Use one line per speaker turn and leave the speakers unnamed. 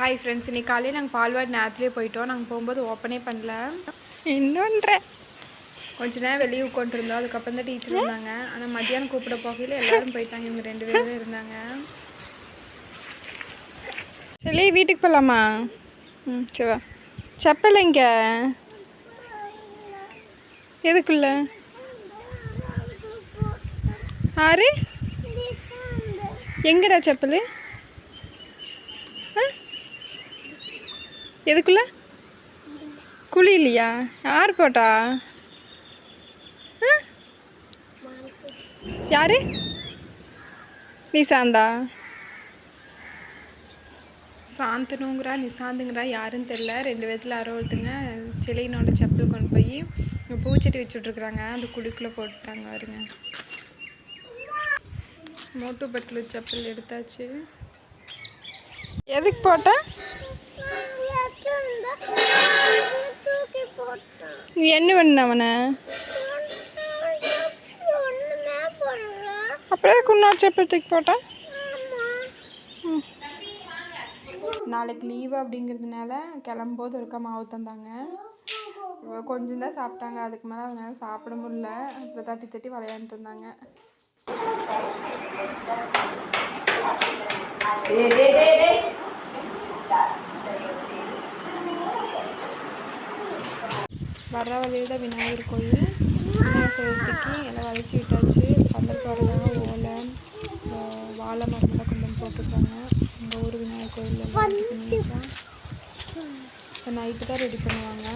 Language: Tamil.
ஹாய் ஃப்ரெண்ட்ஸ், இன்றைக்கி காலையில் நாங்கள் பால்வாடி நேரத்துலேயே போயிட்டோம். நாங்கள் போகும்போது ஓப்பனே பண்ணல. இன்னொன்று கொஞ்ச நேரம் வெளியே உட்காந்துருந்தோம். அதுக்கப்புறம் தான் டீச்சர் இருந்தாங்க. ஆனால் மத்தியானம் கூப்பிட போகையில் எல்லோரும் போயிட்டாங்க. இவங்க 2 பேர் தான் இருந்தாங்க. சரி, வீட்டுக்கு போகலாமா? சரி. செப்பல் இங்கே எதுக்குள்ள ஆறு எங்கடா செப்பல்? எதுக்குள்ள குழி இல்லையா? யார் போட்டா? யாரு? நிசாந்தா? சாந்தனுங்கிறா நிசாந்துங்கிறா யாருன்னு தெரில. 2 பேர்த்தில் யாரோ ஒருத்தங்க சிலையினோட செப்பல் கொண்டு போய் பூச்செடி வச்சுட்ருக்குறாங்க. அந்த குழிக்குள்ளே போட்டுட்டாங்க. வருங்க, மோட்டு பட்லு செப்பல் எடுத்தாச்சு. எதுக்கு போட்ட? நீ என்ன பண்ண அவனை? அப்படியே இன்னொரு செப்பல் தூக்கி போட்டேன். நாளைக்கு லீவு அப்படிங்கிறதுனால கிளம்பும்போது ஒருக்கா மாவு தந்தாங்க. கொஞ்சம் தான் சாப்பிட்டாங்க. அதுக்கு மேலே அவங்களால சாப்பிட முடியல. அப்புறம் தட்டி தட்டி விளையாண்டுட்டு இருந்தாங்க. வர்ற வழியில் தான் விநாயகர் கோயில். விநாயகர் சதுர்த்திக்கு எல்லாம் வளைச்சி விட்டாச்சு. பந்தல் போடுறதாங்க. ஓலை வாழை மரமெல்லாம் கொண்டு வந்து போட்டுருக்காங்க. எங்கள் ஊர் விநாயகர் கோயிலில் எல்லாம் ரெடி பண்ணி வச்சா இப்போ நைட்டு தான் ரெடி பண்ணுவாங்க.